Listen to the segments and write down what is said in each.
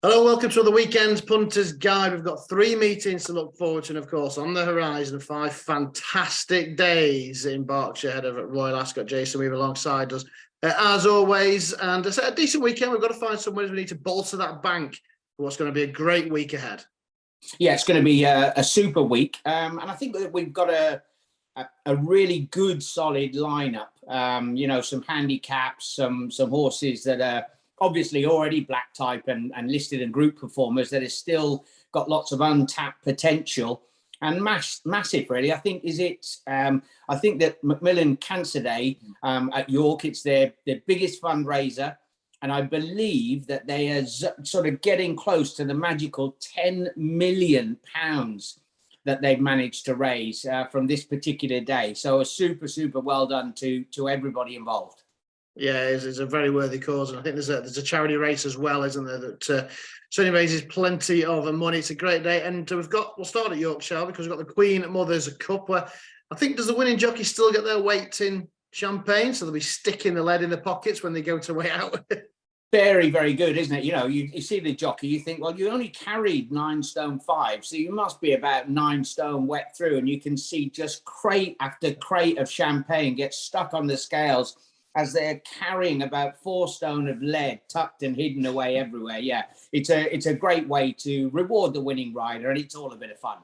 Hello, welcome to the weekend's Punters Guide. We've got 3 meetings to look forward to, and of course, on the horizon, 5 fantastic days in Berkshire ahead of Royal Ascot. Jason Weaver alongside us, as always. And it's a decent weekend. We've got to find some ways we need to bolster that bank for what's going to be a great week ahead. Yeah, it's going to be a super week. And I think that we've got a really good, solid lineup. Some handicaps, some horses that are obviously already black type and listed in group performers that have still got lots of untapped potential and massive, really. I think I think that Macmillan Cancer Day at York, it's their biggest fundraiser. And I believe that they are sort of getting close to the magical £10 million that they've managed to raise from this particular day. So a super, super well done to everybody involved. Yeah, it's a very worthy cause, and I think there's a charity race as well, isn't there? That certainly raises plenty of money. It's a great day, and we'll start at Yorkshire because we've got the Queen Mother's Cup, where I think does the winning jockey still get their weight in champagne, so they'll be sticking the lead in the pockets when they go to weigh out. Very, very good, isn't it? You see the jockey, you think, well, you only carried 9 stone 5, so you must be about 9 stone wet through, and you can see just crate after crate of champagne get stuck on the scales as they're carrying about 4 stone of lead tucked and hidden away everywhere. Yeah, it's a great way to reward the winning rider, and it's all a bit of fun.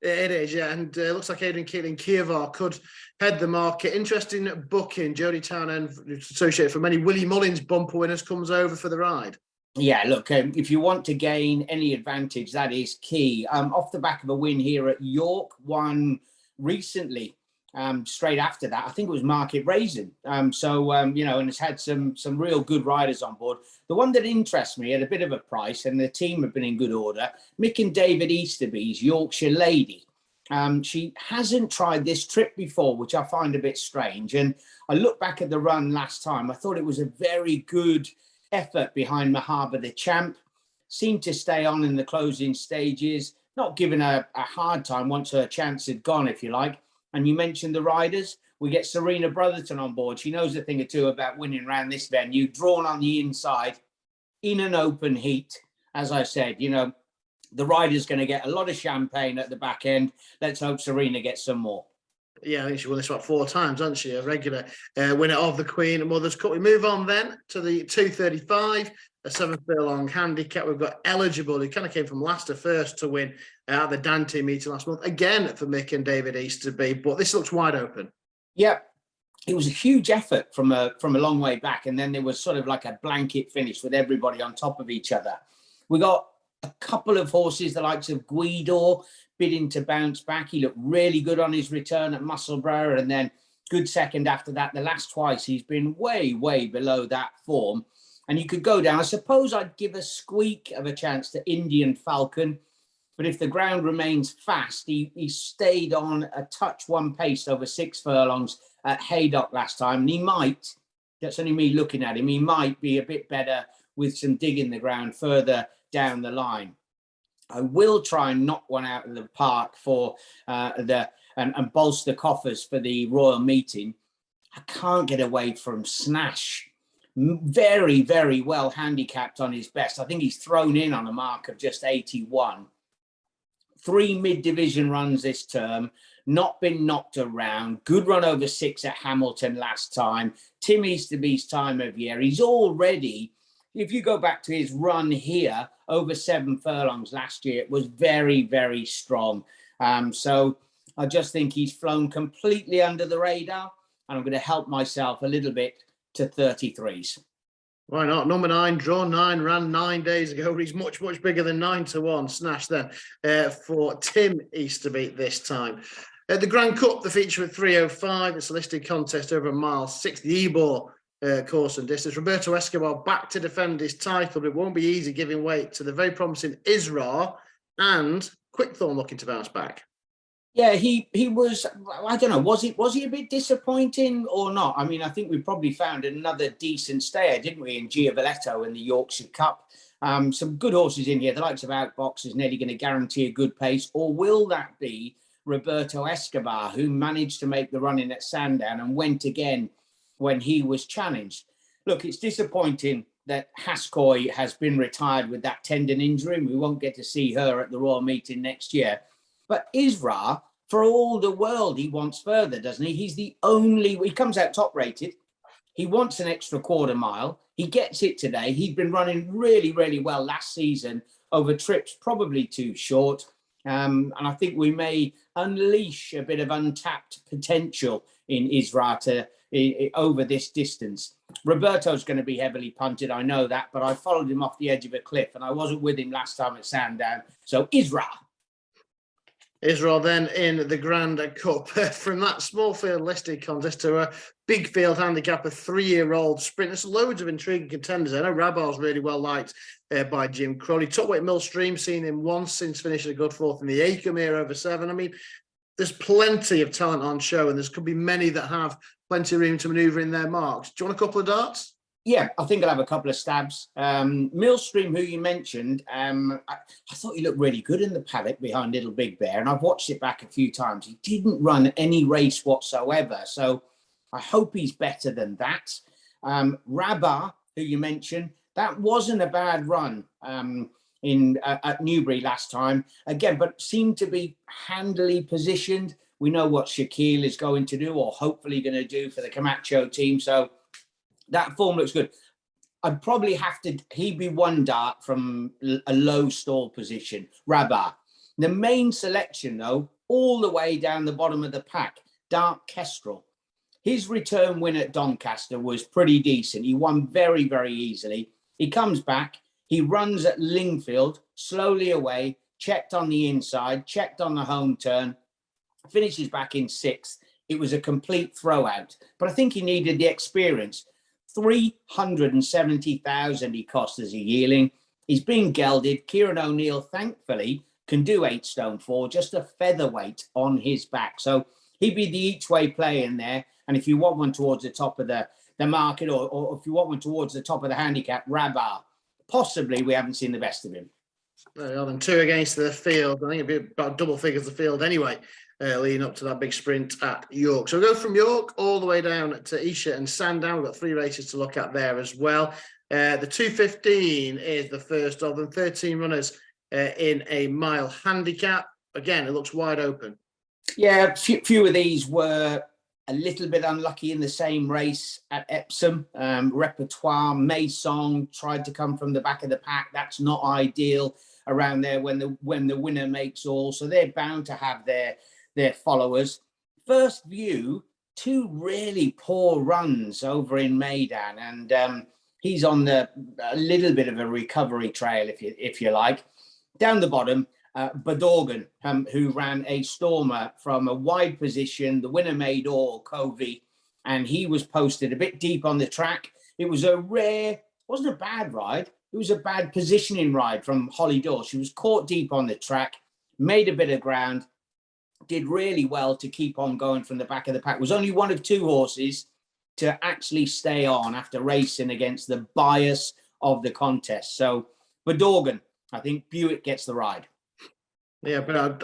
It is, yeah, and it looks like Aidan Keeling Kievar could head the market. Interesting booking. Jodie Townend, associated for many Willie Mullins bumper winners, comes over for the ride. Yeah, look, if you want to gain any advantage, that is key. Off the back of a win here at York, won recently. Straight after that, I think it was Market Raisin. And it's had some real good riders on board. The one that interests me at a bit of a price, and the team have been in good order, Mick and David Easterby's Yorkshire Lady. She hasn't tried this trip before, which I find a bit strange. And I look back at the run last time. I thought it was a very good effort behind Mahaba the Champ. Seemed to stay on in the closing stages, not given a hard time once her chance had gone, if you like. And you mentioned the riders. We get Serena Brotherton on board. She knows a thing or two about winning around this venue, drawn on the inside in an open heat. As I said, the rider's going to get a lot of champagne at the back end. Let's hope Serena gets some more. Yeah, I think she won this about 4 times, hasn't she? A regular winner of the Queen Mother's Cup. We move on then to the 235, a 7 furlong handicap. We've got Eligible, who kind of came from last to first to win at the Dante meeting last month, again for Mick and David Easterby, but this looks wide open. Yeah, it was a huge effort from a long way back, and then there was sort of like a blanket finish with everybody on top of each other. We got a couple of horses, the likes of Guido, bidding to bounce back. He looked really good on his return at Musselburgh, and then good second after that. The last twice he's been way, way below that form. And you could go down. I suppose I'd give a squeak of a chance to Indian Falcon, but if the ground remains fast, he stayed on a touch one pace over 6 furlongs at Haydock last time, and he might, that's only me looking at him, he might be a bit better with some dig in the ground further down the line. I will try and knock one out of the park for and bolster coffers for the Royal meeting. I can't get away from Snash. Very, very well handicapped on his best. I think he's thrown in on a mark of just 81. 3 mid-division runs this term, not been knocked around. Good run over 6 at Hamilton last time. Tim Easterby's time of year. He's already, if you go back to his run here, over 7 furlongs last year, it was very, very strong. So I just think he's flown completely under the radar, and I'm going to help myself a little bit to 33s. Why not? Number 9, draw 9, ran 9 days ago. He's much, much bigger than 9-1. Snash then for Tim Easterby this time. The Grand Cup, the feature at 305. It's a listed contest over a mile, 6th the Ebor course and distance. Roberto Escobar back to defend his title, but it won't be easy giving weight to the very promising Isra and Quickthorn looking to bounce back. Yeah, he was, I don't know, was he a bit disappointing or not? I mean, I think we probably found another decent stayer, didn't we, in Giavoletto in the Yorkshire Cup. Some good horses in here. The likes of Outbox is nearly going to guarantee a good pace. Or will that be Roberto Escobar, who managed to make the run in at Sandown and went again when he was challenged? Look, it's disappointing that Haskoy has been retired with that tendon injury, and we won't get to see her at the Royal Meeting next year. But Isra, for all the world, he wants further, doesn't he? He's the only, he comes out top rated. He wants an extra quarter mile. He gets it today. He'd been running really, really well last season over trips, probably too short. And I think we may unleash a bit of untapped potential in Isra over this distance. Roberto's going to be heavily punted, I know that, but I followed him off the edge of a cliff and I wasn't with him last time at Sandown. So Isra. Israel then in the Grand Cup from that small field listed contest to a big field handicap, a 3-year-old sprint. There's loads of intriguing contenders. I know Rabar's really well liked by Jim Crowley. Top weight Millstream, seen him once since finishing a good fourth in the Acomb here over 7. I mean, there's plenty of talent on show, and there's could be many that have plenty of room to manoeuvre in their marks. Do you want a couple of darts? Yeah, I think I'll have a couple of stabs. Millstream, who you mentioned, I thought he looked really good in the paddock behind Little Big Bear, and I've watched it back a few times. He didn't run any race whatsoever, so I hope he's better than that. Rabar, who you mentioned, that wasn't a bad run at Newbury last time, again, but seemed to be handily positioned. We know what Shaquille is going to do, or hopefully going to do for the Camacho team, so that form looks good. I'd probably have to, he'd be one dart from a low stall position, Rabar. The main selection, though, all the way down the bottom of the pack, Dark Kestrel. His return win at Doncaster was pretty decent. He won very, very easily. He comes back, he runs at Lingfield, slowly away, checked on the inside, checked on the home turn, finishes back in 6th. It was a complete throwout, but I think he needed the experience. 370,000 he cost as a yearling. He's been gelded. Kieran O'Neill, thankfully, can do 8 stone 4, just a featherweight on his back. So he'd be the each way play in there. And if you want one towards the top of the market, or if you want one towards the top of the handicap, Rabar. Possibly we haven't seen the best of him. There are them 2 against the field. I think it'd be about double figures the field anyway, leading up to that big sprint at York. So we'll go from York all the way down to Esher and Sandown. We've got 3 races to look at there as well. The 2:15 is the first of them. 13 runners in a mile handicap. Again, it looks wide open. Yeah, few of these were a little bit unlucky in the same race at Epsom. Repertoire, Maison tried to come from the back of the pack. That's not ideal around there when the winner makes all. So they're bound to have their followers. First View, 2 really poor runs over in Maidan, and he's on a little bit of a recovery trail, if you like. Down the bottom, Bedorgan, who ran a stormer from a wide position. The winner made all, Covey, and he was posted a bit deep on the track. It was wasn't a bad ride. It was a bad positioning ride from Holly Daw. She was caught deep on the track, made a bit of ground, did really well to keep on going from the back of the pack. Was only one of 2 horses to actually stay on after racing against the bias of the contest. So Bedorgan, I think Buick gets the ride. Yeah, but I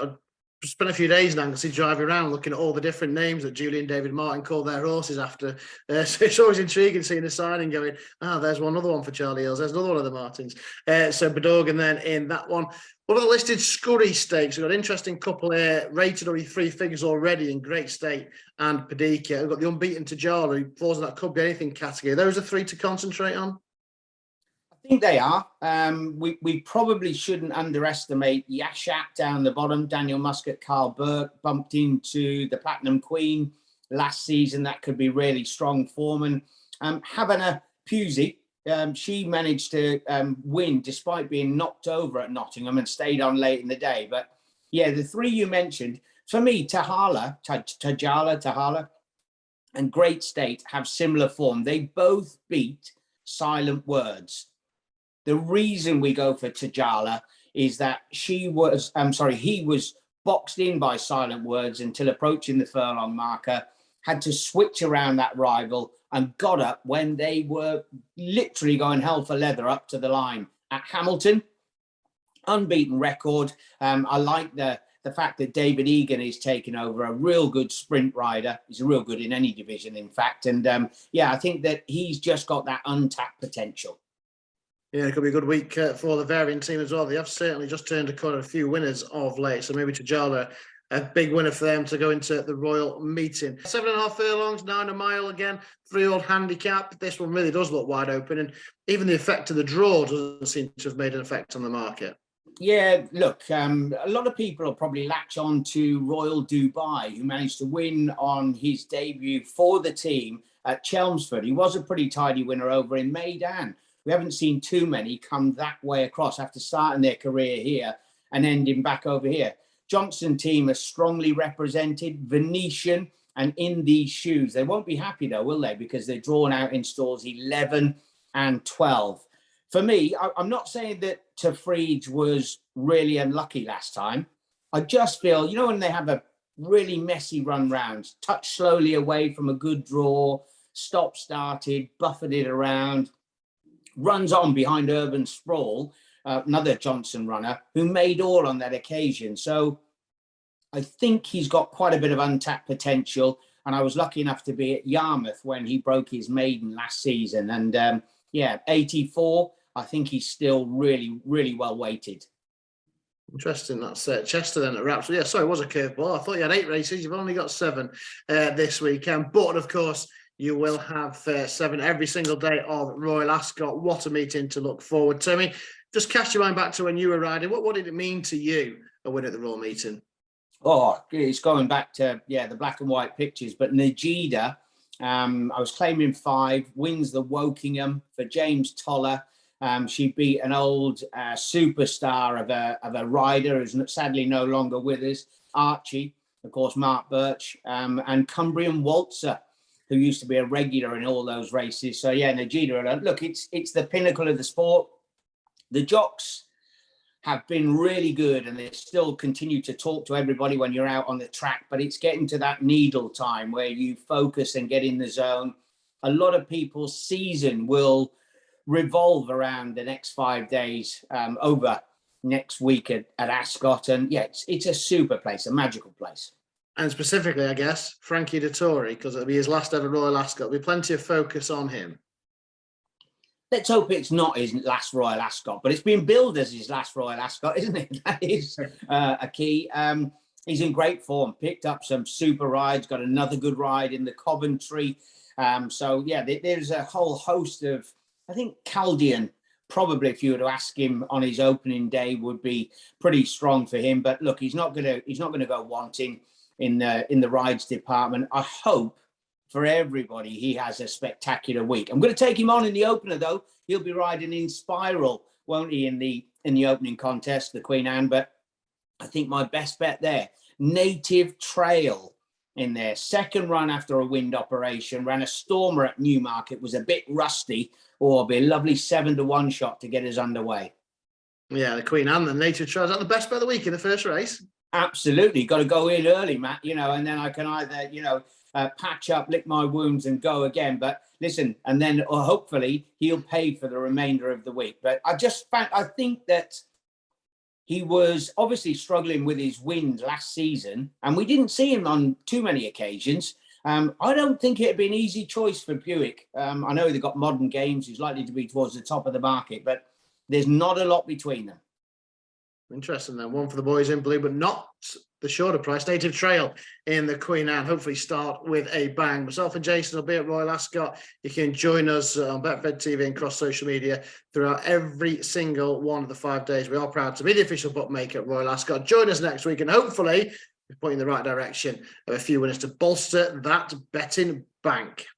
spent a few days now driving around looking at all the different names that Julie and David Martin called their horses after. So it's always intriguing seeing a signing going, there's another one for Charlie Hills. There's another one of the Martins. So Bedorgan then in that one. One of the listed Scurry Stakes. We've got an interesting couple here, rated already 3 figures already in Great State and Padika. We've got the unbeaten Tajala, who falls in that could be anything category. Those are 3 to concentrate on? I think they are. We probably shouldn't underestimate Yashat down the bottom. Daniel Muscat, Carl Burke bumped into the Platinum Queen last season. That could be really strong form. And Havana Pusey, she managed to win despite being knocked over at Nottingham and stayed on late in the day. But yeah, the 3 you mentioned, for me, Tajala, and Great State have similar form. They both beat Silent Words. The reason we go for Tajala is that he was boxed in by Silent Words until approaching the furlong marker, had to switch around that rival and got up when they were literally going hell for leather up to the line at Hamilton. Unbeaten record. I like the fact that David Egan is taking over, a real good sprint rider. He's real good in any division, in fact. And I think that he's just got that untapped potential. Yeah, it could be a good week for the Varian team as well. They have certainly just turned a corner, a few winners of late. So maybe Tajala, a big winner for them to go into the Royal Meeting. 7.5 furlongs, 9 a mile again, 3-year-old handicap. This one really does look wide open. And even the effect of the draw doesn't seem to have made an effect on the market. Yeah, look, a lot of people will probably latch on to Royal Dubai, who managed to win on his debut for the team at Chelmsford. He was a pretty tidy winner over in Meydan. We haven't seen too many come that way across after starting their career here and ending back over here. Johnson team are strongly represented, Venetian, and in these shoes. They won't be happy though, will they? Because they're drawn out in stalls 11 and 12. For me, I'm not saying that Tafridge was really unlucky last time. I just feel, you know, when they have a really messy run round, touch slowly away from a good draw, stop-started, buffeted around, runs on behind Urban Sprawl, another Johnson runner, who made all on that occasion. So I think he's got quite a bit of untapped potential. And I was lucky enough to be at Yarmouth when he broke his maiden last season. And 84, I think he's still really, really well weighted. Interesting. That's Chester then at Wraps. Yeah, sorry, it was a curveball. I thought you had 8 races. You've only got 7 this weekend. But of course, you will have 7 every single day of Royal Ascot. What a meeting to look forward to. I mean, just cast your mind back to when you were riding. What did it mean to you, a win at the Royal Meeting? Oh, it's going back to, the black and white pictures. But Najida, I was claiming 5, wins the Wokingham for James Toller. She beat an old superstar of a rider who's sadly no longer with us, Archie, of course, Mark Birch, and Cumbrian Waltzer, who used to be a regular in all those races. So, yeah, Najida, look, it's the pinnacle of the sport. The jocks have been really good and they still continue to talk to everybody when you're out on the track, but it's getting to that needle time where you focus and get in the zone. A lot of people's season will revolve around the next 5 days over next week at Ascot. And yeah, it's a super place, a magical place. And specifically, I guess, Frankie Dettori, because it'll be his last ever Royal Ascot. There'll be plenty of focus on him. Let's hope it's not his last Royal Ascot, but it's been billed as his last Royal Ascot, isn't it? That is a key. He's in great form, picked up some super rides, got another good ride in the Coventry. So, yeah, there's a whole host of, I think Chaldean, probably if you were to ask him on his opening day, would be pretty strong for him. But look, he's not gonna go wanting in the rides department. I hope for everybody he has a spectacular week. I'm going to take him on in the opener though. He'll be riding in Spiral, won't he, in the opening contest, the Queen Anne. But I think my best bet there, Native Trail in there. Second run after a wind operation, ran a Stormer at Newmarket, was a bit rusty. It'll be a lovely 7-1 shot to get us underway. Yeah, the Queen Anne, the Native Trail. Is that the best bet of the week in the first race? Absolutely. Got to go in early, Matt, and then I can either, patch up, lick my wounds and go again. But listen, and then hopefully he'll pay for the remainder of the week. But I think that he was obviously struggling with his wind last season, and we didn't see him on too many occasions. I don't think it'd be an easy choice for Buick. I know they've got Modern Games, who's likely to be towards the top of the market, but there's not a lot between them. Interesting then. One for the boys in blue, but not the shorter price. Native Trail in the Queen Anne. Hopefully start with a bang. Myself and Jason will be at Royal Ascot. You can join us on Betfred TV and cross social media throughout every single one of the 5 days. We are proud to be the official bookmaker at Royal Ascot. Join us next week and hopefully we're pointing in the right direction of a few winners to bolster that betting bank.